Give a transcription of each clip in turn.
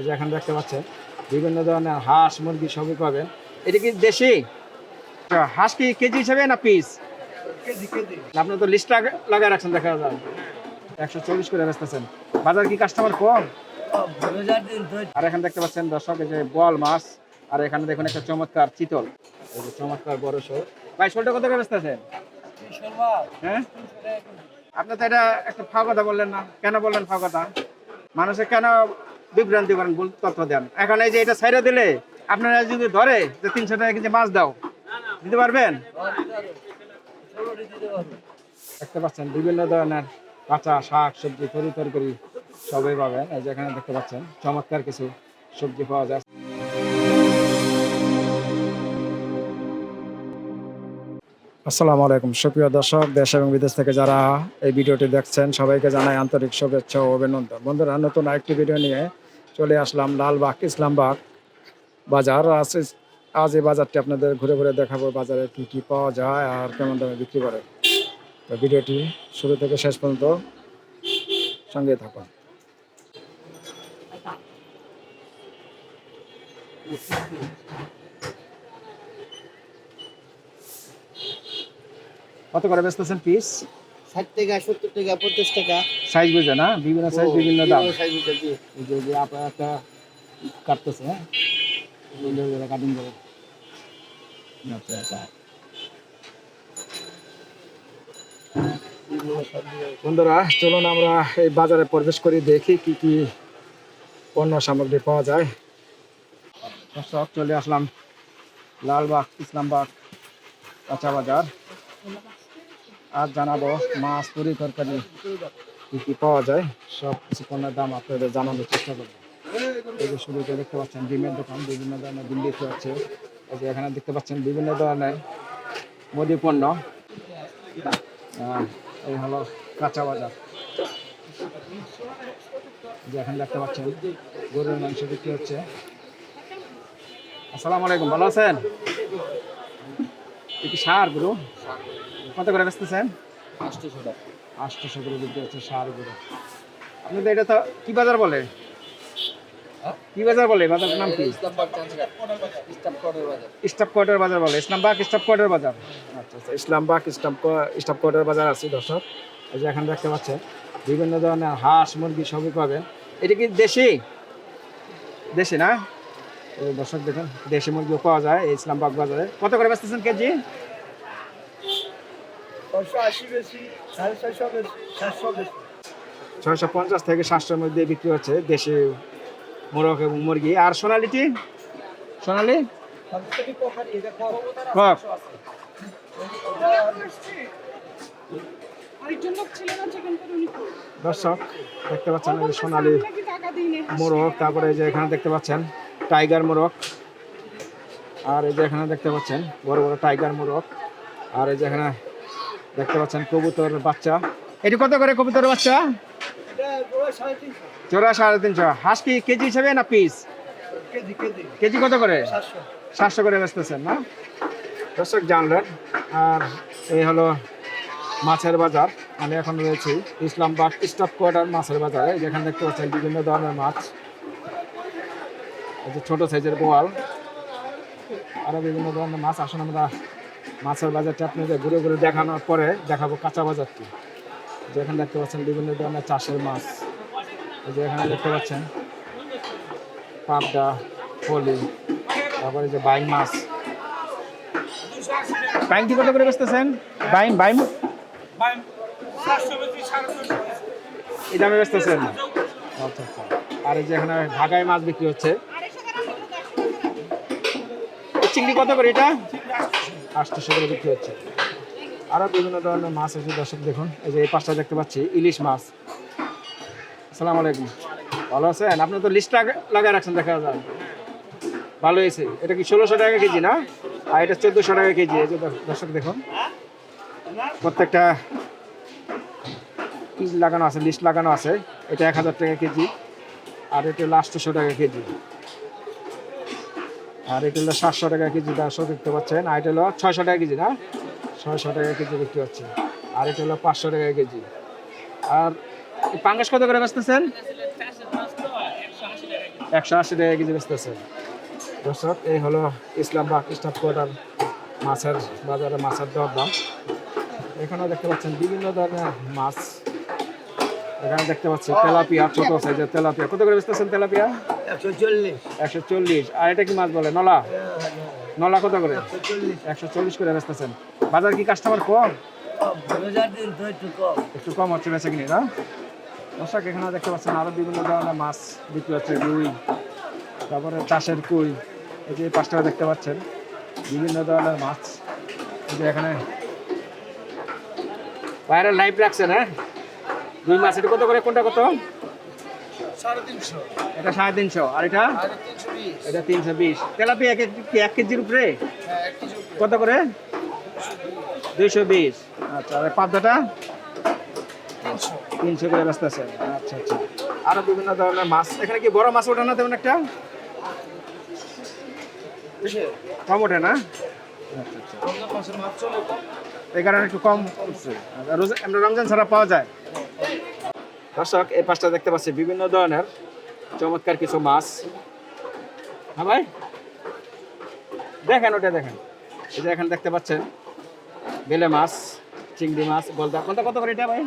এই যে এখানে দেখতে পাচ্ছেন বিভিন্ন ধরনের হাঁস মুরগি সবই পাবেন। এটা কি দেশি হাঁস? কি কেজি হিসেবে না পিস? আপনি তো লিস্ট লাগায় রাখছেন, দেখা যায় 140 করে বেচতেছেন। বাজার কি কাস্টমার কম? আর এখানে দেখতে পাচ্ছেন দর্শক, এই যে বোয়াল মাছ। আর এখানে দেখুন একটা চমৎকার চিতল, এই যে চমৎকার বড় শোল। ভাই শোলটা কত করে বেচতেছেন? হ্যাঁ, আপনি তো এটা একটা ফাও কথা বললেন না, কেন বললেন ফাও কথা? মানুষে কেন বিভ্রান্তি করেন, ভুল তথ্য দেন? এখন এই যে এটা ছাইড়া দিলে আপনারা যদি ধরে যে 300 টাকা কেজি মাছ দাও, দিতে পারবেন? দেখতে পাচ্ছেন বিভিন্ন ধরনের কাঁচা শাক সবজি তরকারি সবই পাবেন। এই যে এখানে দেখতে পাচ্ছেন চমৎকার কিছু সবজি পাওয়া যায়। আসসালামু আলাইকুম সুপ্রিয় দর্শক, দেশ এবং বিদেশ থেকে যারা এই ভিডিওটি দেখছেন সবাইকে জানাই আন্তরিক শুভেচ্ছা ও অভিনন্দন। বন্ধুরা, নতুন আরেকটি ভিডিও নিয়ে চলে আসলাম লালবাগ ইসলামবাগ বাজার। আজ এই বাজারটি আপনাদের ঘুরে ঘুরে দেখাবো, বাজারে কি কি পাওয়া যায় আর কেমন দামে বিক্রি করে। তো ভিডিওটি শুরু থেকে শেষ পর্যন্ত সঙ্গে থাকুন। কত করে বেচতেছেন পিস? 60 টাকা, 70 টাকা, 50 টাকা। সাইজ বুঝে না, বিভিন্ন সাইজ বিভিন্ন দাম। সাইজ বুঝে জি। এই যে আপনার একটা কাটতেছে, হ্যাঁ কাটিং করে। আচ্ছা আচ্ছা বন্ধুরা, চলুন আমরা এই বাজারে প্রবেশ করি, দেখি কি কি পণ্য সামগ্রী পাওয়া যায়। সব চলে আসলাম লালবাগ ইসলামবাগ কাঁচা বাজার। আর জানাবো মাছ তরকারি কি কি পাওয়া যায়, সব কিছু পণ্যের দাম আপনাদের জানানোর চেষ্টা করবো। এই যে শুরুতে দেখতে পাচ্ছেন ডিমের দোকান, বিভিন্ন ধরনের ডিম বিক্রি হচ্ছে। এই যে এখানে দেখতে পাচ্ছেন বিভিন্ন ধরনের মুদি পণ্য। এই হলো কাঁচা বাজার। যে এখানে দেখতে পাচ্ছেন গরুর মাংস বিক্রি হচ্ছে। আসসালামু আলাইকুম, ভালো আছেন? কি সার গরু কত করে বেচতেছেন? 800 করে বিক্রি হচ্ছে সার গরু। আপনাদের এটা তো কি বাজার বলে? কি বাজার বলে? বাজারের নাম কি? স্টাফ কোয়ার্টার বাজার বলে। ইসলামবাগ স্টাফ কোয়ার্টার বাজার। আচ্ছা আচ্ছা, ইসলামবাগ স্টাফ কোয়ার্টার বাজার আছে দর্শক। এই যে এখানে দেখতে পাচ্ছেন বিভিন্ন ধরনের হাঁস মুরগি সবই পাবেন। এটা কি দেশি? দেশি না? এই দর্শক দেখুন, দেশি মুরগিও পাওয়া যায় এই ইসলামবাগ বাজারে। কত করে বেচতেছেন কেজি? 650 থেকে 700-র মধ্যে বিক্রি হচ্ছে দেশি মোরগ এবং মুরগি। আর সোনালিটি? সোনালি কক দর্শক দেখতে পাচ্ছেন এই যে সোনালি মোরগ। তারপরে এই যে এখানে দেখতে পাচ্ছেন টাইগার মোরগ। আর এই যে এখানে দেখতে পাচ্ছেন বড় বড় টাইগার মোরগ। আর এই যে এখানে দেখতে পাচ্ছেন কবুতর বাচ্চা। এটি কত করে কবুতর বাচ্চা? জোড়া 350। হাঁস কি কেজি হিসেবে না পিস? কেজি কত করে? 700 করে বেচতেছেন না দর্শক, জানলেন। আর এই হলো মাছের বাজার। আমি এখন রয়েছি ইসলামবাগ স্টাফ কোয়ার্টার মাছের বাজারে। যেখানে দেখতে পাচ্ছেন বিভিন্ন ধরনের মাছ, এই যে ছোট সাইজের বোয়াল, আরো বিভিন্ন ধরনের মাছ। আসুন আমরা মাছের বাজারটা আপনাদের ঘুরে ঘুরে দেখানোর পরে দেখাবো কাঁচা বাজারটি। যেখানে দেখতে পাচ্ছেন বিভিন্ন ধরনের চাষের মাছ। এই যে এখানে দেখতে পাচ্ছেন পাবদা, ফলি, তারপরে যে বাইম মাছ। বাইমটি কত করে বেচতেছেন? বাইম বাইম এই দামে বেচতেছেন? আচ্ছা আচ্ছা। আর এই যে এখানে ভাগাই মাছ বিক্রি হচ্ছে। চিংড়ি কত করে? এটা 800 করে বিক্রি হচ্ছে। আরো বিভিন্ন ধরনের মাছ আছে দর্শক দেখুন। এই যে এই পাশটা দেখতে পাচ্ছি ইলিশ মাছ। আসসালামু আলাইকুম, ভালো আছেন? আপনি তো লিস্ট লাগায় রাখছেন, দেখা যায় ভালো হয়েছে। এটা কি 1600 টাকা কেজি না? আর এটা 1400 টাকা কেজি। এই যে দর্শক দেখুন প্রত্যেকটা লাগানো আছে, লিস্ট লাগানো আছে। এটা 1000 টাকা কেজি। আর এটা হলো 800 টাকা কেজি। আর এটা হলো 700 টাকা কেজি দর্শক দেখতে পাচ্ছেন। আর এটা হলো 600 টাকা কেজি না? 600 টাকা কেজি বিক্রি হচ্ছে। আর এটা হলো 500 টাকা কেজি। আর পাঙ্গাস কত করে বেচতেছেন? 180 টাকা কেজি বেচতেছে। দর্শক এই হলো ইসলামবাগ স্টাফ কোয়ার্টার মাছের বাজারে মাছের দর দাম। এখানে দেখতে পাচ্ছেন বিভিন্ন ধরনের মাছ। এখানে দেখতে পাচ্ছি তেলাপিয়া, ছোট সাইজের তেলাপিয়া। কত করে বেচতেছেন তেলাপিয়া? 140 140। আর এটা কি মাছ বলে? নলা। নলা কত করে? 140 করে বেচতেছেন। বাজার কি কাস্টমার কম? একটু কম হচ্ছে বেচে কিনি না? দর্শক এখানে দেখতে পাচ্ছেন আরো বিভিন্ন ধরনের মাছ বিক্রি হচ্ছে। রুই, তারপরে চাষের কুই, এই যে পাঁচটা দেখতে পাচ্ছেন বিভিন্ন ধরনের মাছ। এই যে এখানে বাইরে লাইভ রাখছেন, হ্যাঁ? রুই মাছ এটা কত করে? কোনটা কত? 350 এটা 350। আর এটা? আর 320 এটা 320। তেলাপিয়া এক কেজির উপরে হ্যাঁ 1 কেজি কত করে? 220। আচ্ছা, আর পাবদাটা 300 300 করে ব্যস্ত আছে। আচ্ছা আচ্ছা। আরো বিভিন্ন ধরনের মাছ। এখানে কি বড় মাছ ওঠে না তেমন একটা? কম ওঠে না? আচ্ছা আচ্ছা। রমজান মাসের মাছ চলে কম। এই কারণে একটু কম উঠছে। আমরা রমজান ছাড়া পাওয়া যায়। দর্শক এই পাশটা দেখতে পাচ্ছি বিভিন্ন ধরনের চমৎকার কিছু মাছ। হ্যাঁ ভাই, দেখেন ওটা দেখেন। এই যে এখানে দেখতে পাচ্ছেন বেলে মাছ, চিংড়ি মাছ, গলদা। কোনটা কত করে এটা ভাই?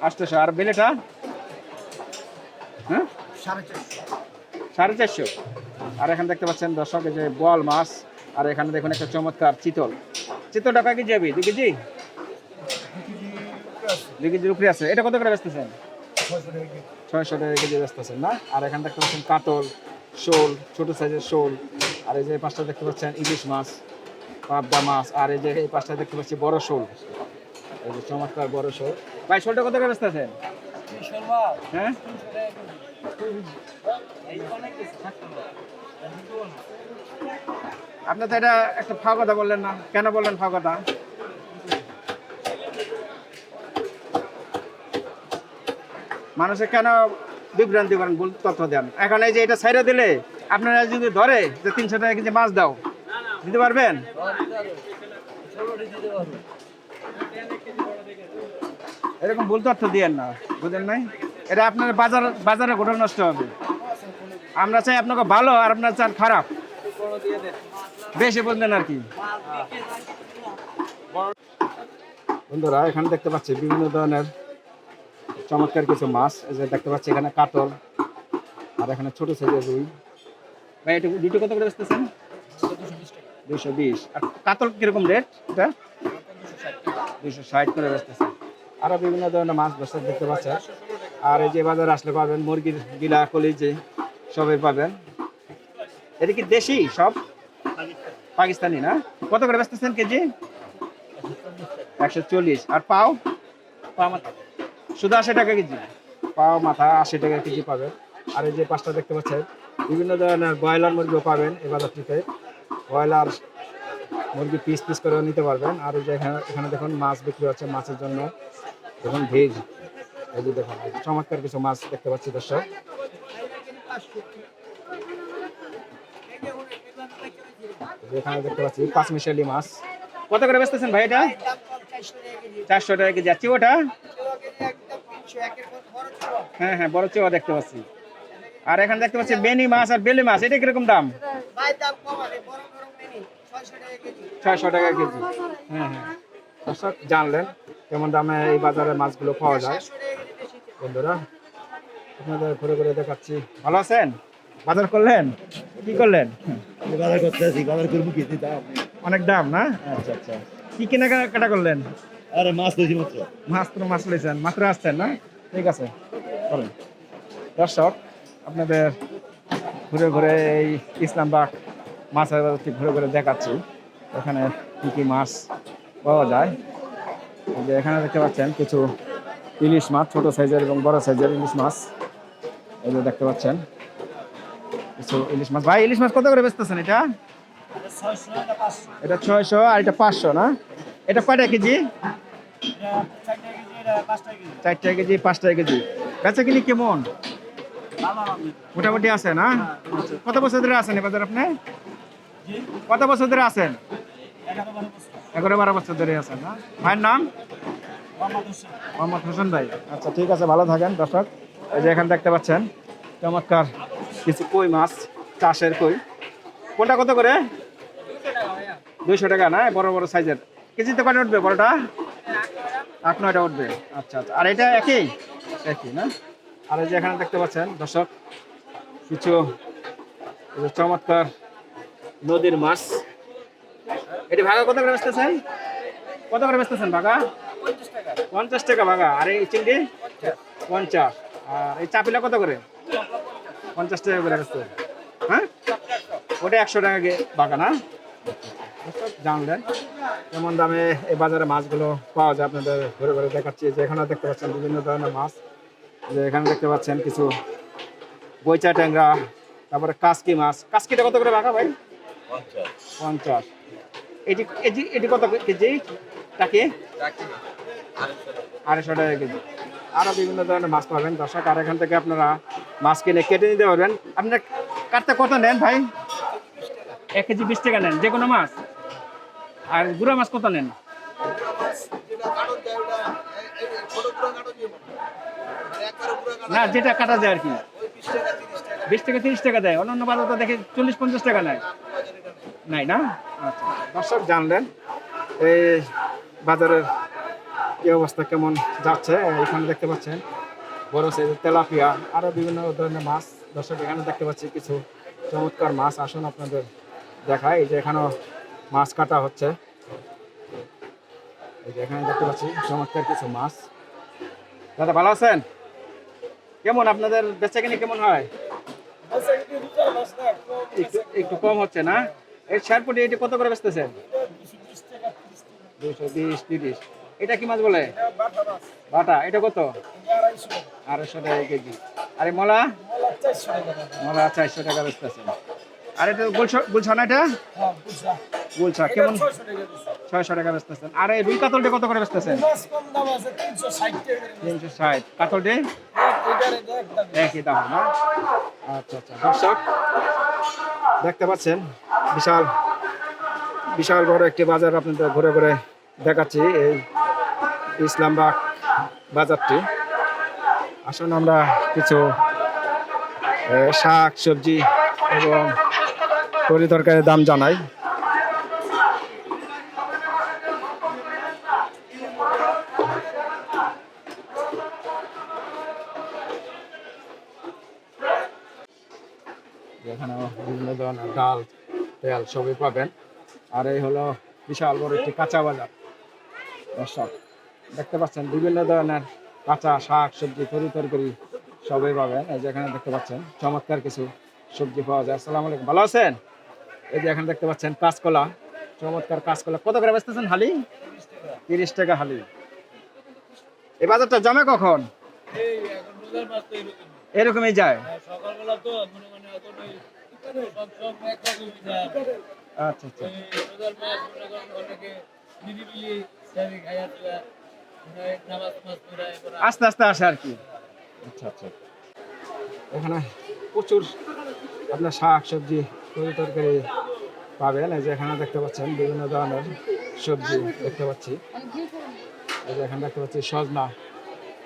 800। আর বেলেটা? হ্যাঁ 450 450। আর এখানে দেখতে পাচ্ছেন দর্শক এই যে বোয়াল মাছ। আর এখানে দেখুন একটা চমৎকার চিতল। চিতলটা কয় কেজি হবে? 2 কেজি? 2 কেজির উপরে আছে। এটা কত করে বেচতেছেন? 600 টাকা কেজি বেচতেছেন না? আর এখানে দেখতে পাচ্ছেন কাতল, শোল, ছোট সাইজের শোল। আর এই যে পাশটা দেখতে পাচ্ছেন ইলিশ মাছ, পাবদা মাছ। আর এই যে এই পাশটা দেখতে পাচ্ছি বড় শোল। এই যে চমৎকার বড় শোল। ভাই শোলটা কত করে বেচতেছেন? হ্যাঁ আপনি তো এটা একটা ফাও কথা বললেন না, কেন বললেন ফাও কথা? মানুষে কেন বিভ্রান্তি করেন, ভুল তথ্য দেন? এখন এই যে এটা ছাইড়া দিলে আপনারা যদি ধরে যে 300 টাকা কেজি মাছ দাও, দিতে পারবেন? এরকম ভুল তথ্য দিয়েন না, বুঝলেন নাই? এটা আপনার বাজারে ঘটনা নষ্ট হবে। আমরা চাই আপনাকে ভালো, আর আপনার চান খারাপ। বেশি বললেন আর কি। বন্ধুরা এখানে দেখতে পাচ্ছি বিভিন্ন ধরনের চমৎকার কিছু মাছ। এই যে দেখতে পাচ্ছি এখানে কাতল, আর এখানে ছোট সাইজের রুই। ভাই এটা দুটো কত করে বেচতেছেন? 220। আর কাতল কিরকম রেট এটা? 260 করে বেচতেছেন। আরো বিভিন্ন ধরনের মাছ বসে দেখতে পাচ্ছেন। আর এই যে বাজারে আসলে পাবেন মুরগির গিলা, কলিজে সবই পাবেন। এটা কি দেশি সব? পাকিস্তানি না? কত করে বেচতেছেন কেজি? 140। আর পাও? শুধু 80 টাকা কেজি। পাও মাথা 80 টাকা কেজি পাবেন। আর এই যে পাঁচটা দেখতে পাচ্ছেন বিভিন্ন ধরনের ব্রয়লার মুরগিও পাবেন এই বাজার থেকে। ব্রয়লার মুরগি পিস পিস করেও নিতে পারবেন। আর এই যে এখানে দেখুন মাছ বিক্রি হচ্ছে। মাছের জন্য দেখুন ভেজ। এই যে দেখুন চমৎকার কিছু মাছ দেখতে পাচ্ছি দর্শক। এখানে দেখতে পাচ্ছি পাঁচমিশালি মাছ। কত করে বেচতেছেন ভাই এটা? 400 টাকা কেজি। যাচ্ছি ওটা? হ্যাঁ হ্যাঁ, বড় চেওয়া দেখতে পাচ্ছি। আর এখানে দেখতে পাচ্ছি বেনি মাছ আর বেলে মাছ। এটা কিরকম দাম? 600 টাকা কেজি। হ্যাঁ হ্যাঁ, দর্শক জানলেন কেমন দামে এই বাজারে মাছগুলো পাওয়া যায়। বন্ধুরা আপনাদের ঘুরে ঘুরে দেখাচ্ছি। ভালো আছেন? বাজার করলেন? কি করলেন? বাজার করতেছি, বাজার করব কি দাম? অনেক দাম না? আচ্ছা আচ্ছা। কি কেনাকাটা করলেন? আরে মাছ লইছি মাত্র। মাছ লইছেন? মাত্র আসছেন না? ঠিক আছে, চলেন। দর্শক আপনাদের ঘুরে ঘুরে এই ইসলামবাগ মাছের বাজারটি ঘুরে ঘুরে দেখাচ্ছি এখানে কী কী মাছ পাওয়া যায়। এই যে এখানে দেখতে পাচ্ছেন কিছু ইলিশ মাছ, ছোট সাইজের এবং বড় সাইজের ইলিশ মাছ। এই যে দেখতে পাচ্ছেন কিছু ইলিশ মাছ। ভাই ইলিশ মাছ কত করে বেচতেছেন এটা? এটা 600 আর এটা 500 না? এটা কয়টা কেজি? 4 টাকা কেজি, 5 টাকা কেজি। বেচা কিনি কেমন? মোটামুটি আছে না? কত বছর ধরে আছেন এ বাজার আপনি? কত বছর ধরে আছেন? 11-12 বছর ধরে আছেন না? ভাইয়ের নাম? মোহাম্মদ হোসেন ভাই। আচ্ছা ঠিক আছে, ভালো থাকেন। দর্শক এই যে এখানে দেখতে পাচ্ছেন চমৎকার কিছু কই মাছ, চাষের কই। কোনটা কত করে? 200 টাকা না, বড় বড় সাইজের। কেজিতে কয়টা উঠবে বড়টা? 8-9টা উঠবে। আচ্ছা আচ্ছা, আর এটা একই একই না? আর এই যে এখানে দেখতে পাচ্ছেন দর্শক কিছু এই যে চমৎকার নদীর মাছ। এটি ভাগা কত করে বেচতেছেন? কত করে বেচতেছেন ভাগা? 50 টাকা ভাগা। আর এই চিংড়ি 50। আর এই চাপিলা কত করে? 50 টাকা করে বেচতে। হ্যাঁ, ওটা 100 টাকা ভাগা না? জানলেন কেমন দামে এই বাজারে মাছগুলো পাওয়া যায়, আপনাদের ঘুরে ঘুরে দেখাচ্ছি। যে এখানে দেখতে পাচ্ছেন বিভিন্ন ধরনের মাছ। যে এখানে দেখতে পাচ্ছেন কিছু বইচা ট্যাংরা, তারপরে কাসকি মাছ। কাসকিটা কত করে ভাগা ভাই? 50। এটি এটি এটি কত কেজি? টাকি 250 টাকা কেজি। আরও বিভিন্ন ধরনের মাছ পাবেন দর্শক। আর এখান থেকে আপনারা মাছ কিনে কেটে নিতে পারবেন। আপনার কাটতে কত নেন ভাই? 1 কেজি 20 টাকা নেন যে কোনো মাছ। আর গুড়া মাছ কত নেন? না, যেটা কাটা যায় আর কি, 20 টাকা 30 টাকা দেয়। অন্যান্য বাজার তো দেখে 40-50 টাকা নেয়, নাই না? আচ্ছা, দর্শক জানলেন এই বাজারের কি অবস্থা কেমন যাচ্ছে। এখানে দেখতে পাচ্ছেন বড় সাইজের তেলাপিয়া, আরও বিভিন্ন ধরনের মাছ। দর্শক এখানে দেখতে পাচ্ছি কিছু চমৎকার মাছ। আসুন আপনাদের দেখায়। এই যে এখানেও মাছ কাটা হচ্ছে। এই যে এখানে দেখতে পাচ্ছি চমৎকার কিছু মাছ। দাদা ভালো আছেন? কেমন আপনাদের বেচাকেনি কেমন হয়? একটু কম হচ্ছে না? এই শেরপুটি এটি কত করে বেচতেছেন? 220-30। এটা কি মাছ বলে? বাটা। এটা কত? 250 টাকা কেজি। আর এই মলা? মলা 400 টাকা বেচতেছেন। আর এটা গুলশা না? এটা গুলশা কেমন? 600 টাকা বেচতেছেন। আর এই রুই কাতলটা কত করে বেচতেছেন? 360। কাতলটি একই দাম না? আচ্ছা আচ্ছা, দর্শক দেখতে পাচ্ছেন বিশাল বিশাল বড় একটি বাজার আপনাদের ঘুরে ঘুরে দেখাচ্ছি, এই ইসলামবাগ বাজারটি। আসুন আমরা কিছু শাক সবজি এবং তরি তরকারির দাম জানাই। এখানে বিভিন্ন ধরনের ডাল তেল সবই পাবেন। আর এই হলো বিশাল বড় একটি কাঁচা বাজার। দর্শক দেখতে পাচ্ছেন বিভিন্ন ধরনের কাঁচা শাক সবজি তরি তরকারি সবই পাবেন। এই যে এখানে দেখতে পাচ্ছেন চমৎকার কিছু সবজি পাওয়া যায়। আসসালামু আলাইকুম, ভালো আছেন? এই যে এখানে দেখতে পাচ্ছেন কাঁচকলা, চমৎকার কাঁচকলা। কত করে বেচতেছেন হালি? 30 টাকা হালি। এই বাজারটা জমে কখন? এরকমই যায়। আচ্ছা আচ্ছা, আস্তে আস্তে আসে আর কি। আচ্ছা আচ্ছা, এখানে প্রচুর আপনার শাক সবজি তরি তরকারি পাবেন। এই যে এখানে দেখতে পাচ্ছেন বিভিন্ন ধরনের সবজি দেখতে পাচ্ছি। এই যে এখানে দেখতে পাচ্ছি সজনা।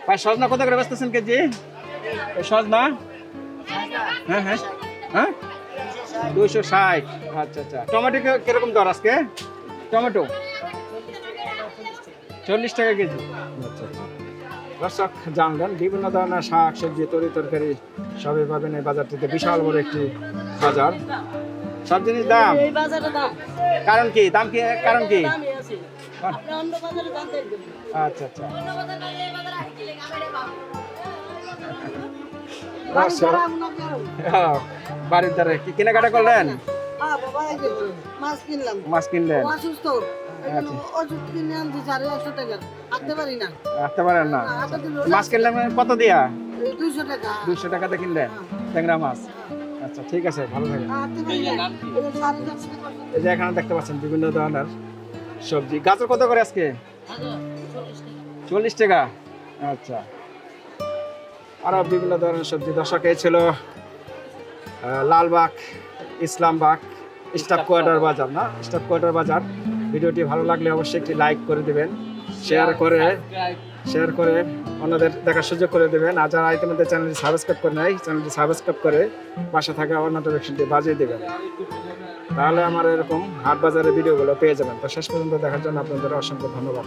ভাই সজনা কত করে বেচতেছেন কেজি? এই সজনা? হ্যাঁ হ্যাঁ হ্যাঁ, 260। আচ্ছা আচ্ছা, টমেটো কিরকম দর আজকে? টমেটো 40 টাকা কেজি। আচ্ছা আচ্ছা, দর্শক জানলেন বিভিন্ন ধরনের শাক সবজি তরি তরকারি সবই পাবেন এই বাজারটিতে। বিশাল বড় একটি বাজার, সব জিনিস দাম। কারণ কি? দাম কি কারণ কি? আচ্ছা আচ্ছা, বাড়ির দ্বারে কি কেনাকাটা করলেন? মাছ কিনলেন? আসতে পারেন না? মাছ কিনলেন কত দিয়া? 200 টাকাতে কিনলেন ট্যাংরা মাছ। আচ্ছা ঠিক আছে, ভালো থাকেন। এই যে এখানে দেখতে পাচ্ছেন বিভিন্ন ধরনের সবজি। গাজর কত করে আজকে? 40 টাকা। আচ্ছা, আরো বিভিন্ন ধরনের সবজি। দর্শক এই ছিল লালবাগ ইসলামবাগ স্টাফ কোয়ার্টার বাজার না? স্টাফ কোয়ার্টার বাজার। ভিডিওটি ভালো লাগলে অবশ্যই একটি লাইক করে দিবেন, শেয়ার করে অন্যদের দেখার সুযোগ করে দেবেন। আর যারা ইতিমধ্যে চ্যানেলটি সাবস্ক্রাইব করে নেয়, চ্যানেলটি সাবস্ক্রাইব করে পাশে থাকা অন্য নোটিফিকেশনটি বাজিয়ে দেবেন। তাহলে আমার এরকম হাট বাজারের ভিডিওগুলো পেয়ে যাবেন। তো শেষ পর্যন্ত দেখার জন্য আপনাদের অসংখ্য ধন্যবাদ।